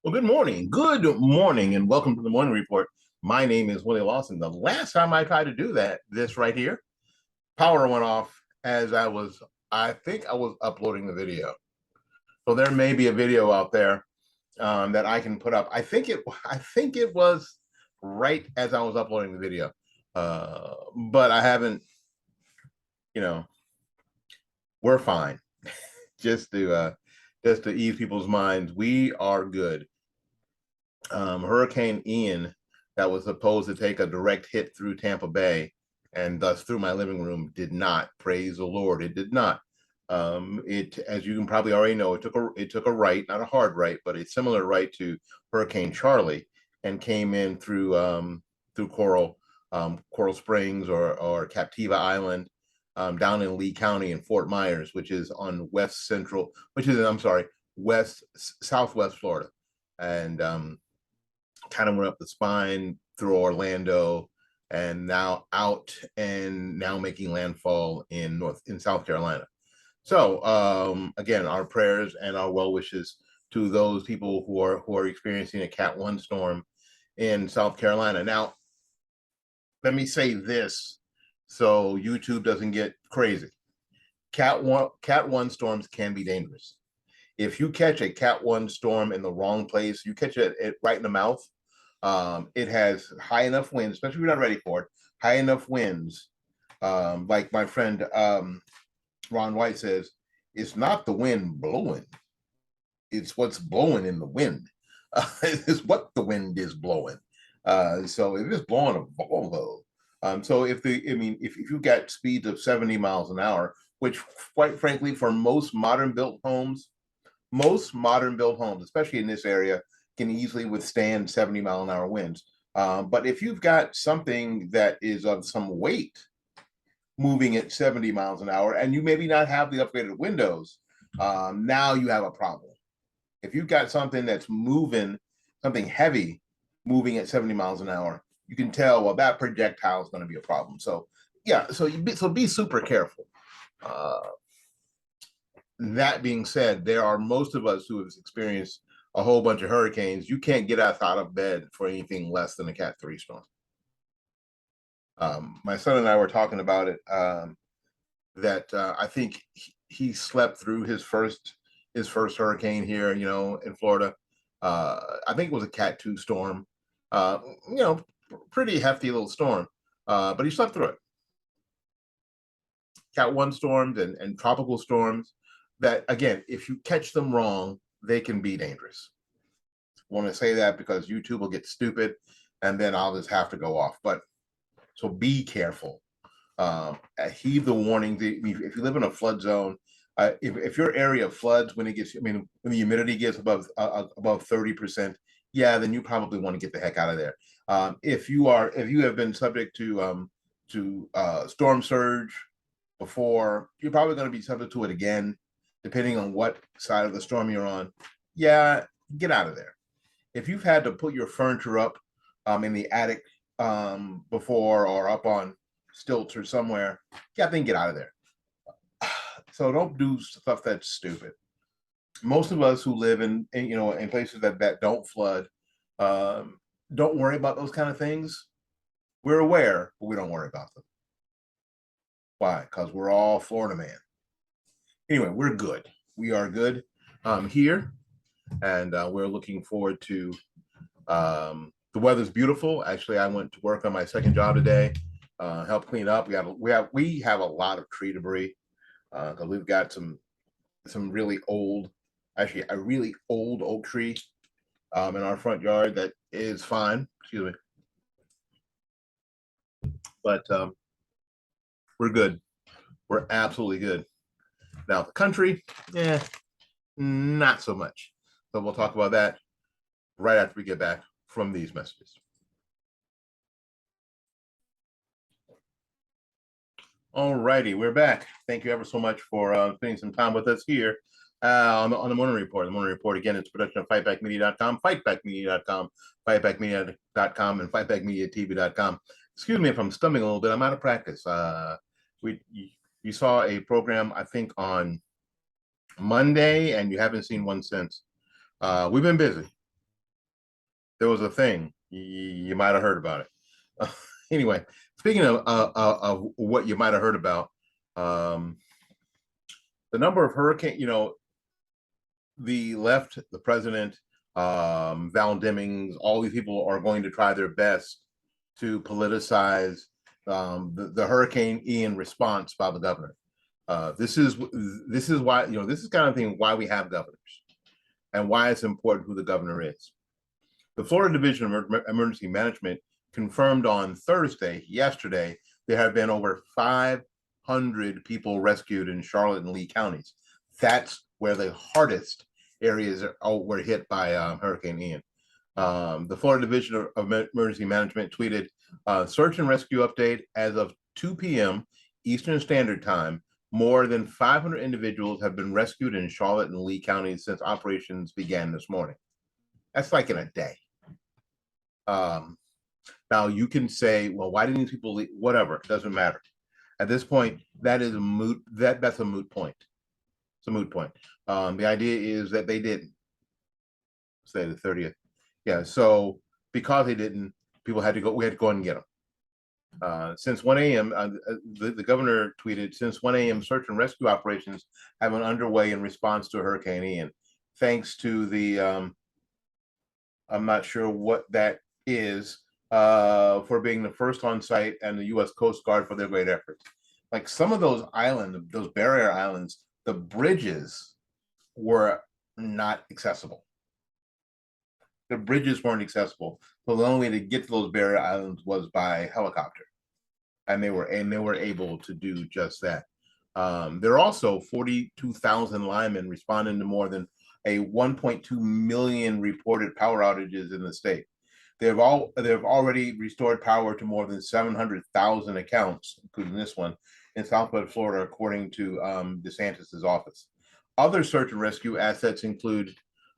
Well, good morning. Good morning, and welcome to the morning report. My name is Willie Lawson. The last time I tried to do this right here, power went off as I think I was uploading the video. So there may be a video out there that I can put up. I think it was right as I was uploading the video, but I haven't. You know, we're fine. Just to just to ease people's minds, we are good. Hurricane Ian, that was supposed to take a direct hit through Tampa Bay and thus through my living room, did not. Praise the Lord, it did not. It, as you can probably already know, it took a right, not a hard right, but a similar right to Hurricane Charlie, and came in through Coral Springs or Captiva Island, down in Lee County in Fort Myers, which is on west central, which is I'm sorry, west southwest Florida, and kind of went up the spine through Orlando, and now out and now making landfall in South Carolina. So again, our prayers and our well wishes to those people who are experiencing a Cat 1 storm in South Carolina. Now, let me say this so YouTube doesn't get crazy. Cat 1 storms can be dangerous. If you catch a Cat 1 storm in the wrong place, you catch it right in the mouth. It has high enough winds, especially if you're not ready for it, high enough winds. Like my friend Ron White says, it's not the wind blowing, it's what's blowing in the wind. It's what the wind is blowing. So if it's blowing a Volvo, so if you got speeds of 70 miles an hour, which quite frankly, for most modern built homes, especially in this area, can easily withstand 70-mile-an-hour winds. But if you've got something that is of some weight moving at 70 miles an hour, and you maybe not have the upgraded windows, now you have a problem. If you've got something that's moving, something heavy moving at 70 miles an hour, you can tell, well, that projectile is going to be a problem. So yeah, so be super careful. That being said, there are most of us who have experienced a whole bunch of hurricanes. You can't get us out of bed for anything less than a Cat 3 storm. My son and I were talking about it. That I think he slept through his first hurricane here, in Florida. I think it was a Cat 2 storm. Uh, you know, Pretty hefty little storm, but he slept through it. Cat 1 storms and tropical storms that, again, if you catch them wrong, they can be dangerous. I want to say that because YouTube will get stupid and then I'll just have to go off. But so be careful. Heed the warnings. If you live in a flood zone, if your area floods when when the humidity gets above 30%, yeah, then you probably want to get the heck out of there. If you have been subject to storm surge before, you're probably going to be subject to it again, depending on what side of the storm you're on. Yeah, get out of there. If you've had to put your furniture up in the attic before, or up on stilts or somewhere, yeah, then get out of there. So don't do stuff that's stupid. Most of us who live in places that don't flood, don't worry about those kind of things. We're aware, but we don't worry about them. Why? Because we're all Florida man. Anyway, we're good. We are good here, and we're looking forward to. The weather's beautiful. Actually, I went to work on my second job today. Help clean up. We have a lot of tree debris because we've got some really old, actually a really old oak tree in our front yard that is fine. Excuse me, but we're good. We're absolutely good. Now the country, yeah, not so much. So we'll talk about that right after we get back from these messages. All righty, we're back. Thank you ever so much for spending some time with us here on the Morning Report. The Morning Report, again, it's a production of fightbackmedia.com, fightbackmedia.com, fightbackmedia.com, and fightbackmediatv.com. Excuse me if I'm stumbling a little bit. I'm out of practice. You saw a program, I think, on Monday, and you haven't seen one since. We've been busy. there was a thing you might have heard about it. Anyway, speaking of what you might have heard about, um, the number of hurricane, the left, the president, Val Demings, all these people are going to try their best to politicize the Hurricane Ian response by the governor. This is why this is kind of thing why we have governors and why it's important who the governor is. The Florida Division of Emergency Management confirmed on Thursday, yesterday, there have been over 500 people rescued in Charlotte and Lee counties. That's where the hardest areas were hit by Hurricane Ian. The Florida Division of Emergency Management tweeted, search and rescue update as of 2 p.m. Eastern Standard Time. More than 500 individuals have been rescued in Charlotte and Lee counties since operations began this morning. That's like in a day. Now you can say, well, why didn't these people leave? Whatever, it doesn't matter. At this point, that is a moot. That's a moot point. It's a moot point. The idea is that they didn't. Say the 30th. Yeah. So because they didn't, people had to go. We had to go and get them. Since 1 a.m., the governor tweeted, since 1 a.m., search and rescue operations have been underway in response to Hurricane Ian. Thanks to the, I'm not sure what that is, for being the first on site, and the U.S. Coast Guard for their great efforts. Like some of those islands, those barrier islands, the bridges were not accessible. The bridges weren't accessible. So the only way to get to those barrier islands was by helicopter, and they were able to do just that. There are also 42,000 linemen responding to more than a 1.2 million reported power outages in the state. They've already restored power to more than 700,000 accounts, including this one, in Southwest Florida, according to DeSantis's office. Other search and rescue assets include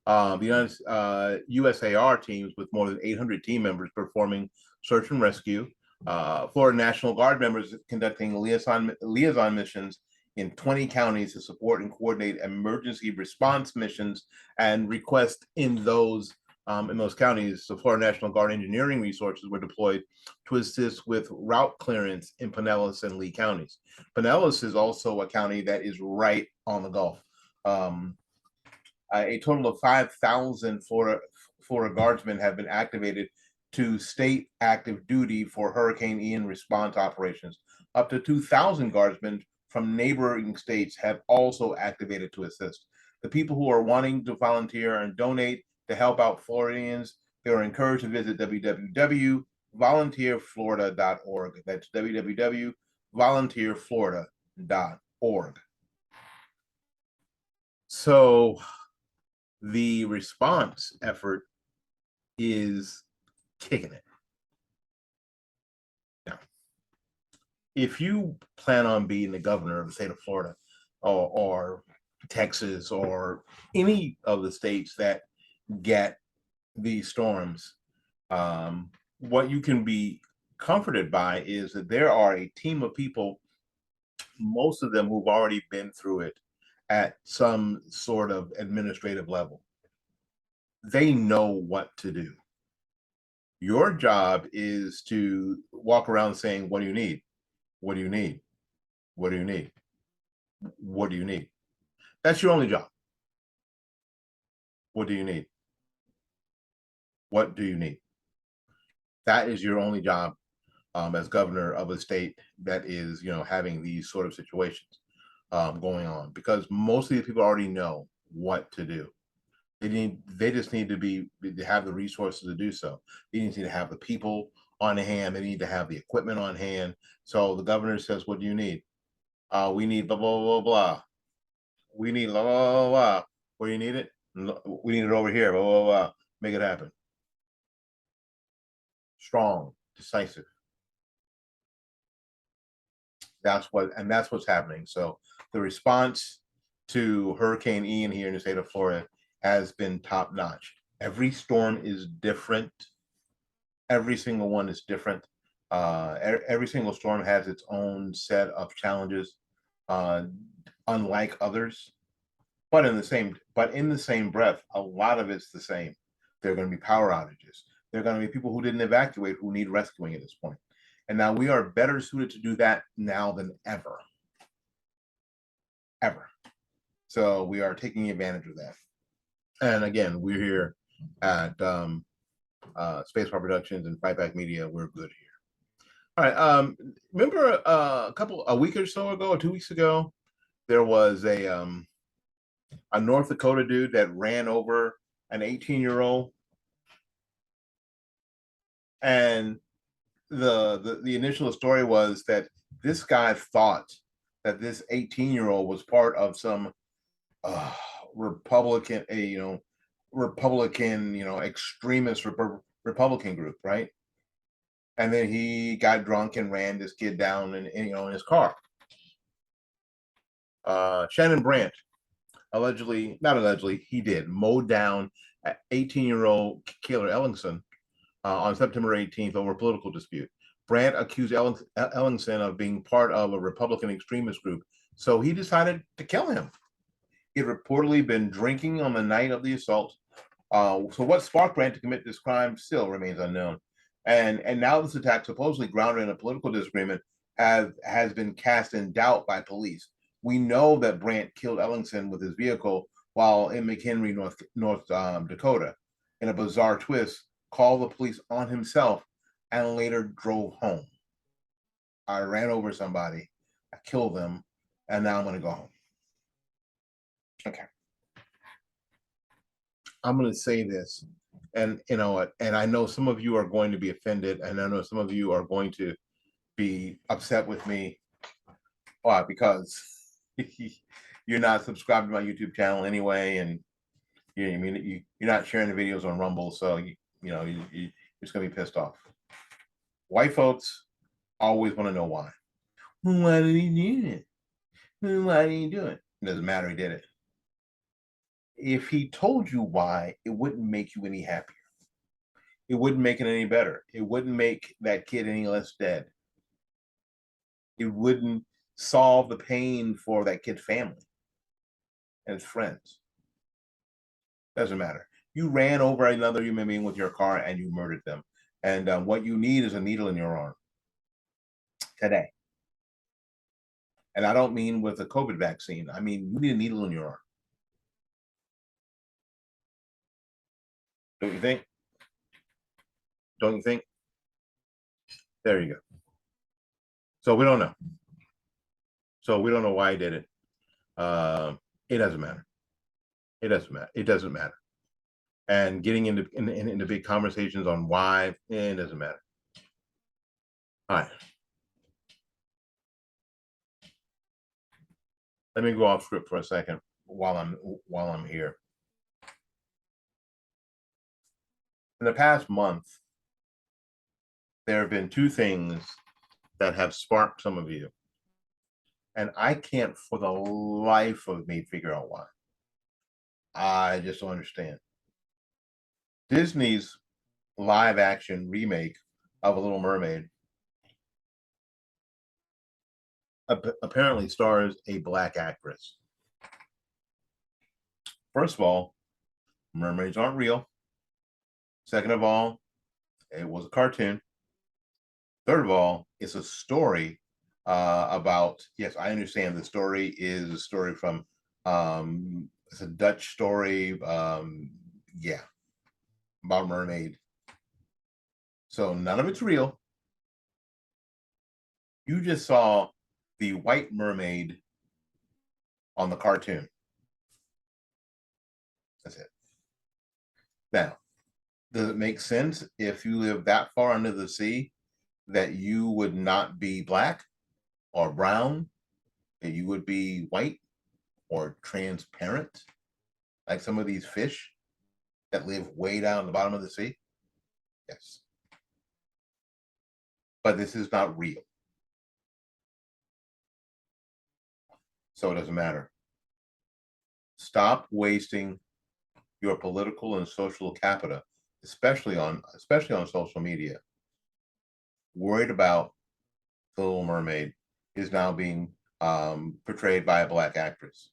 the USAR teams with more than 800 team members performing search and rescue. Florida National Guard members conducting liaison missions in 20 counties to support and coordinate emergency response missions and requests in those counties. The Florida National Guard engineering resources were deployed to assist with route clearance in Pinellas and Lee counties. Pinellas is also a county that is right on the Gulf. A total of 5,000 Florida Guardsmen have been activated to state active duty for Hurricane Ian response operations. Up to 2,000 Guardsmen from neighboring states have also activated to assist. The people who are wanting to volunteer and donate to help out Floridians, they are encouraged to visit www.volunteerflorida.org. That's www.volunteerflorida.org. So the response effort is kicking it. Now, if you plan on being the governor of the state of Florida or Texas or any of the states that get these storms, what you can be comforted by is that there are a team of people, most of them who've already been through it at some sort of administrative level. They know what to do. Your job is to walk around saying, what do you need? What do you need? What do you need? What do you need? That's your only job. What do you need? What do you need? That is your only job as governor of a state that is, having these sort of situations going on, because most of these people already know what to do. They just need to have the resources to do so. They need to have the people on hand. They need to have the equipment on hand. So the governor says, what do you need? We need blah, blah, blah, blah. We need blah, blah, blah, blah. Where do you need it? We need it over here, blah, blah, blah. Make it happen. Strong, decisive. That's what's happening. So the response to Hurricane Ian here in the state of Florida has been top notch. Every storm is different. Every single one is different. Every single storm has its own set of challenges, unlike others. But in the same breath, a lot of it's the same. There are going to be power outages. There are going to be people who didn't evacuate who need rescuing at this point. And now we are better suited to do that now than ever. Ever. So we are taking advantage of that. And again, we're here at Spaceport Productions and Fight Back Media. We're good here. All right. Remember a week or so ago, or 2 weeks ago, there was a North Dakota dude that ran over an 18-year-old, and the initial story was that this guy thought that this 18-year-old was part of some Republican, extremist Republican group, right? And then he got drunk and ran this kid down in his car. Shannon Brandt he did mow down 18-year-old Kayla Ellingson on September 18th over a political dispute. Brandt accused Ellingson of being part of a Republican extremist group, so he decided to kill him. He had reportedly been drinking on the night of the assault. So what sparked Brandt to commit this crime still remains unknown. And now this attack, supposedly grounded in a political disagreement, has been cast in doubt by police. We know that Brandt killed Ellingson with his vehicle while in McHenry, North Dakota. In a bizarre twist, called the police on himself and later drove home. I ran over somebody, I killed them, and now I'm going to go home. Okay. I'm going to say this, and and I know some of you are going to be offended, and I know some of you are going to be upset with me. Why? Because you're not subscribed to my YouTube channel anyway, and you're not sharing the videos on Rumble, so you're just gonna be pissed off. White folks always want to know why. Why did he do it? Why did he do it? It doesn't matter. He did it. If he told you why, it wouldn't make you any happier. It wouldn't make it any better. It wouldn't make that kid any less dead. It wouldn't solve the pain for that kid's family and his friends. Doesn't matter. You ran over another human being with your car and you murdered them. And what you need is a needle in your arm today. And I don't mean with a COVID vaccine. I mean, you need a needle in your arm. Don't you think? Don't you think? There you go. So we don't know. So we don't know why he did it. It doesn't matter. It doesn't matter. It doesn't matter. And getting into big conversations on why, it doesn't matter. All right. Let me go off script for a second while I'm here. In the past month, there have been two things that have sparked some of you. And I can't for the life of me figure out why. I just don't understand. Disney's live action remake of A Little Mermaid apparently stars a Black actress. First of all, mermaids aren't real. Second of all, it was a cartoon. Third of all, it's a story about, yes, I understand the story is a story from, it's a Dutch story, yeah, about a mermaid. So none of it's real. You just saw the white mermaid on the cartoon. That's it. Now, does it make sense if you live that far under the sea that you would not be Black or brown, that you would be white or transparent, like some of these fish that live way down the bottom of the sea? Yes. But this is not real. So it doesn't matter. Stop wasting your political and social capital, especially on social media, worried about The Little Mermaid is now being portrayed by a Black actress.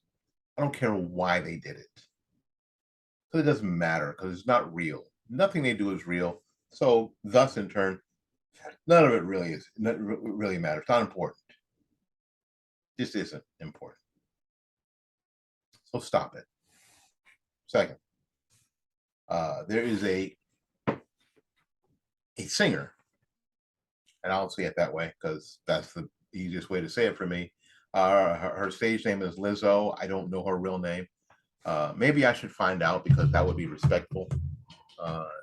I don't care why they did it. So it doesn't matter because it's not real. Nothing they do is real. So thus in turn, none of it really is really matters. It's not important. This isn't important. So stop it. Second, there is a singer, and I'll say it that way because that's the easiest way to say it for me. Her stage name is Lizzo. I don't know her real name. Maybe I should find out because that would be respectful.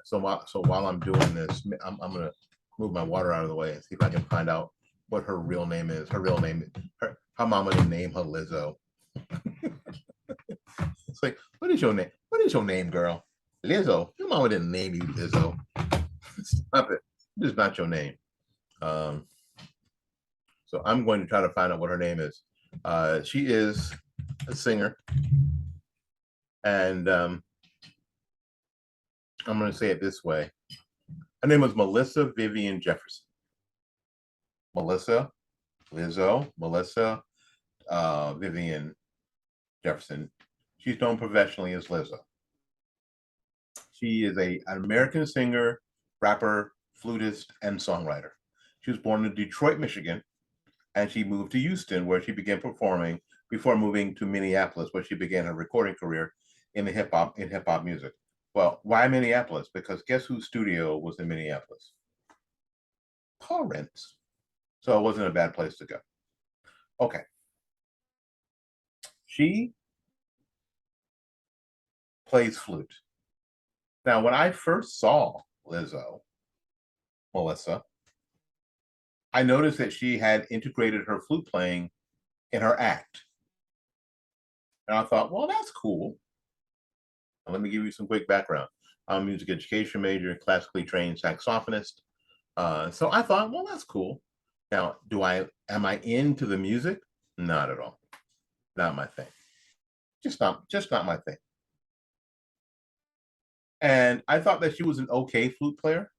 So while I'm doing this, I'm gonna move my water out of the way and see if I can find out what her real name is. Her real name, her mama didn't name her Lizzo. It's like, what is your name? What is your name, girl? Lizzo. Your mama didn't name you Lizzo. Stop it. This is not your name. Um, so I'm going to try to find out what her name is. She is a singer, and I'm going to say it this way. Her name was Melissa Vivian Jefferson. Melissa, Lizzo, Melissa Vivian Jefferson. She's known professionally as Lizzo. She is an American singer, rapper, flutist, and songwriter. She was born in Detroit, Michigan, and she moved to Houston, where she began performing before moving to Minneapolis, where she began her recording career in hip hop music. Well, why Minneapolis? Because guess whose studio was in Minneapolis? Paul Rent's. So it wasn't a bad place to go. Okay. She plays flute. Now, when I first saw Melissa, I noticed that she had integrated her flute playing in her act. And I thought, well, that's cool. Now, let me give you some quick background. I'm a music education major, classically trained saxophonist. So I thought, well, that's cool. Now, am I into the music? Not at all. Not my thing. Just not my thing. And I thought that she was an okay flute player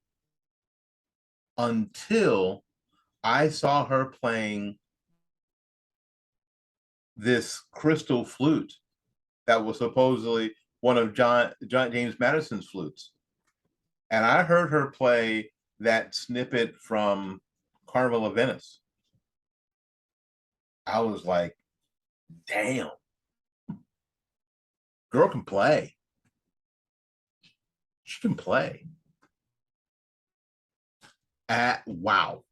until I saw her playing this crystal flute that was supposedly one of John James Madison's flutes. And I heard her play that snippet from Carnival of Venice. I was like, damn, girl can play. She can play. Wow.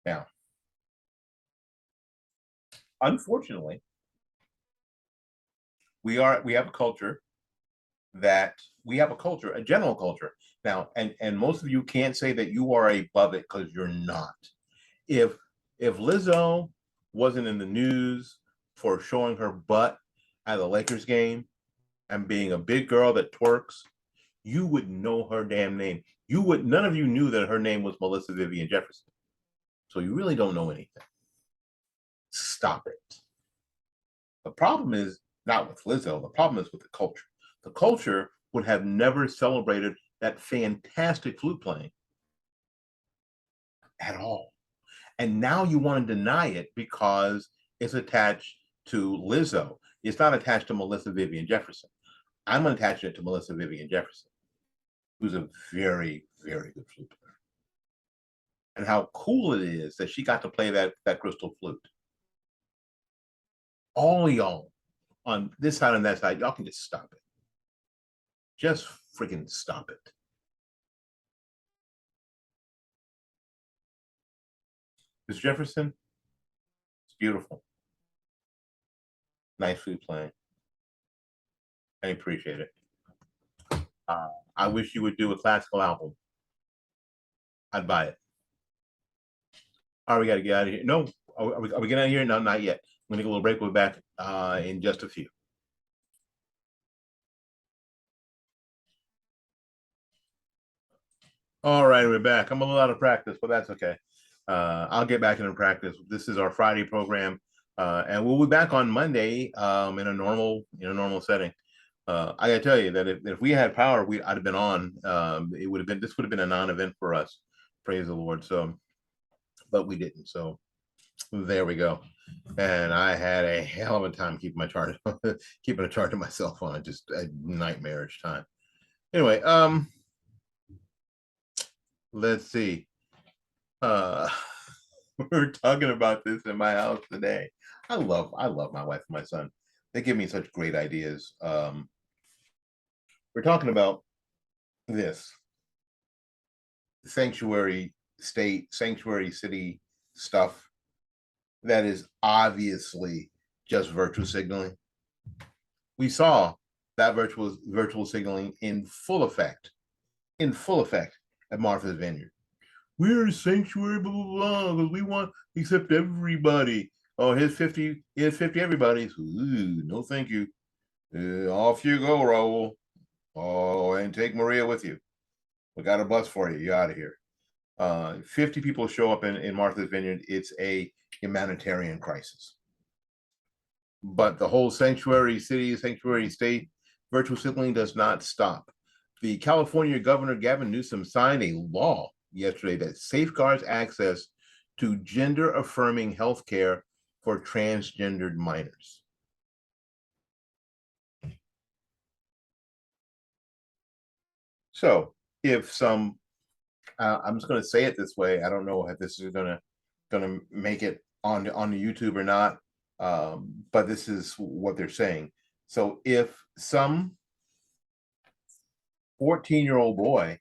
Now, unfortunately, we have a culture a general culture now, and most of you can't say that you are above it because you're not. If Lizzo wasn't in the news for showing her butt at the Lakers game and being a big girl that twerks, you would know her damn name. None of you knew that her name was Melissa Vivian Jefferson. So you really don't know anything. Stop it. The problem is not with Lizzo. The problem is with the culture. The culture would have never celebrated that fantastic flute playing at all. And now you want to deny it because it's attached to Lizzo. It's not attached to Melissa Vivian Jefferson. I'm attaching it to Melissa Vivian Jefferson, who's a very, very good flute player. And how cool it is that she got to play that crystal flute. All y'all on this side and that side, y'all can just stop it. Just freaking stop it. Miss Jefferson, it's beautiful. Nice flute playing. I appreciate it. I wish you would do a classical album. I'd buy it. All right, we got to get out of here. No, are we getting out of here? No, not yet. I'm going to take a little break. We'll be back in just a few. All right, we're back. I'm a little out of practice, but that's okay. I'll get back into practice. This is our Friday program, and we'll be back on Monday in a normal setting. I gotta tell you that if we had power, I'd have been on. This would have been a non-event for us. Praise the Lord. So, but we didn't. So There we go. And I had a hell of a time keeping my charge, keeping a charge of my cell phone. Just a nightmarish time. Anyway, let's see. Uh, we're talking about this in my house today. I love my wife and my son. They give me such great ideas. We're talking about this sanctuary state, sanctuary city stuff that is obviously just virtue signaling. We saw that virtual signaling in full effect at Martha's Vineyard. We're a sanctuary, blah blah blah, because we want to accept everybody. Oh, here's 50 everybody. Ooh, no thank you. Off you go, Raul. Oh, and take Maria with you. We got a bus for you. You're out of here. 50 people show up in Martha's Vineyard. It's a humanitarian crisis. But the whole sanctuary city, sanctuary state, virtual signaling does not stop. The California Governor Gavin Newsom signed a law yesterday that safeguards access to gender-affirming health care for transgendered minors. So if some, I'm just going to say it this way. I don't know if this is going to make it on the YouTube or not, but this is what they're saying. So if some 14-year-old boy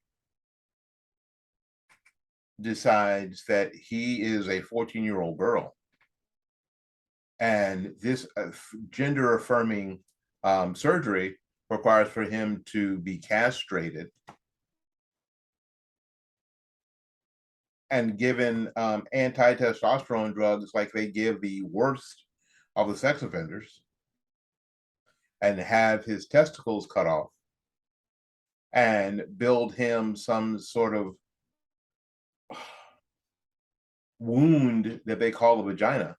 decides that he is a 14-year-old girl, and this gender affirming surgery requires for him to be castrated and given anti-testosterone drugs like they give the worst of the sex offenders, and have his testicles cut off and build him some sort of wound that they call a vagina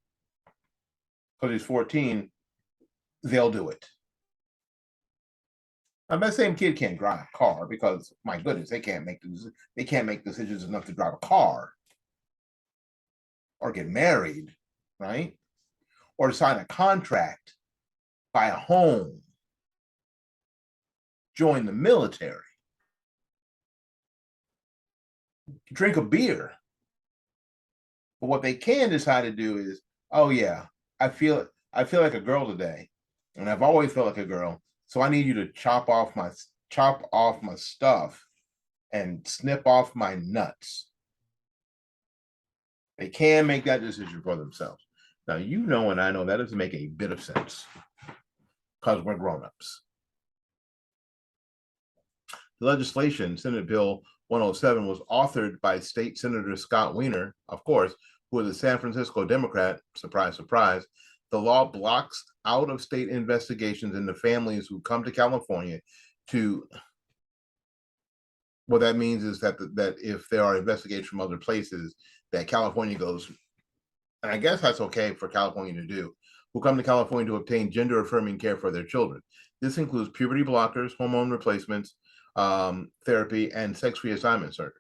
because he's 14, they'll do it. Now, that same kid can't drive a car because, my goodness, they can't make decisions enough to drive a car or get married, right? Or to sign a contract, buy a home, join the military, drink a beer. But what they can decide to do is, oh yeah, I feel like a girl today, and I've always felt like a girl. So I need you to chop off my stuff and snip off my nuts. They can make that decision for themselves. Now, you know, and I know that doesn't make a bit of sense because we're grown-ups. The legislation, Senate Bill 107, was authored by State Senator Scott Wiener, of course, who is a San Francisco Democrat. Surprise, surprise. The law blocks out-of-state investigations into families who come to California to. What that means is that if there are investigations from other places, that California goes, and I guess that's okay for California to do, who come to California to obtain gender-affirming care for their children. This includes puberty blockers, hormone replacements, therapy, and sex reassignment surgery.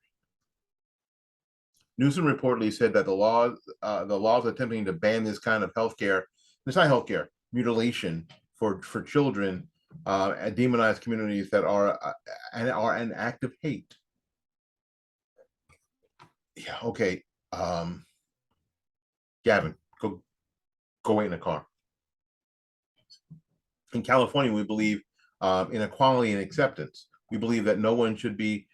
Newsom reportedly said that the laws attempting to ban this kind of healthcare, it's not healthcare, mutilation for children, and demonized communities that are an act of hate. Yeah, okay. Gavin, go wait in the car. In California, we believe in equality and acceptance. We believe that no one should be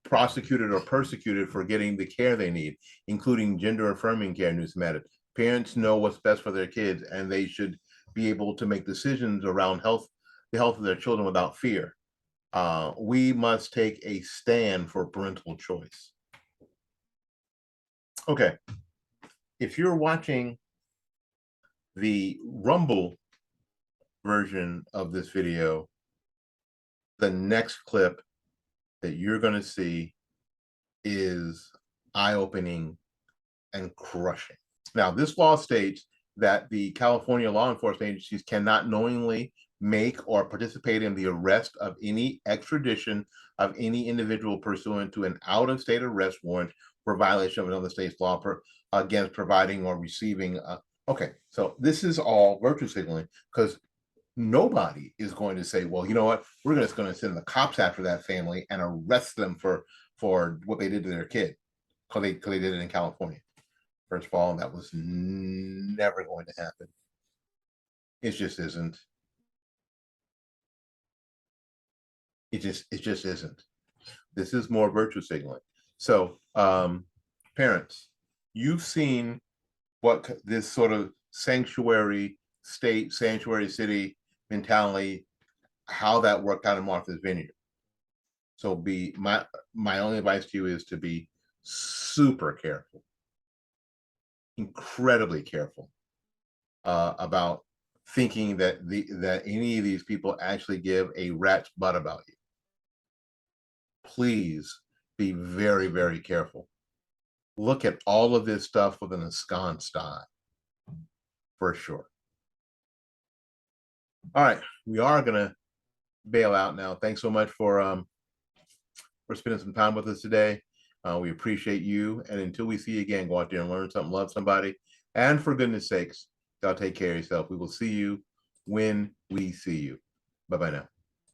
prosecuted or persecuted for getting the care they need, including gender-affirming care, Newsom added. Parents know what's best for their kids, and they should be able to make decisions around the health of their children without fear. We must take a stand for parental choice. Okay, if you're watching the Rumble version of this video, the next clip that you're going to see is eye-opening and crushing. Now, this law states that the California law enforcement agencies cannot knowingly make or participate in the arrest of any extradition of any individual pursuant to an out-of-state arrest warrant for violation of another state's law against providing or receiving. Okay, so this is all virtue signaling, because nobody is going to say, well, you know what, we're just going to send the cops after that family and arrest them for what they did to their kid, because they did it in California. First of all, that was never going to happen. It just isn't. It just isn't. This is more virtue signaling. So parents, you've seen what this sort of sanctuary state, sanctuary city mentality, how that worked out in Martha's Vineyard. So my only advice to you is to be super careful, incredibly careful about thinking that any of these people actually give a rat's butt about you. Please be very, very careful. Look at all of this stuff with an ensconced eye, for sure. All right, we are gonna bail out now. Thanks so much for spending some time with us today. We appreciate you, and until we see you again, go out there and learn something, love somebody, and for goodness sakes, y'all take care of yourself. We will see you when we see you. Bye-bye now.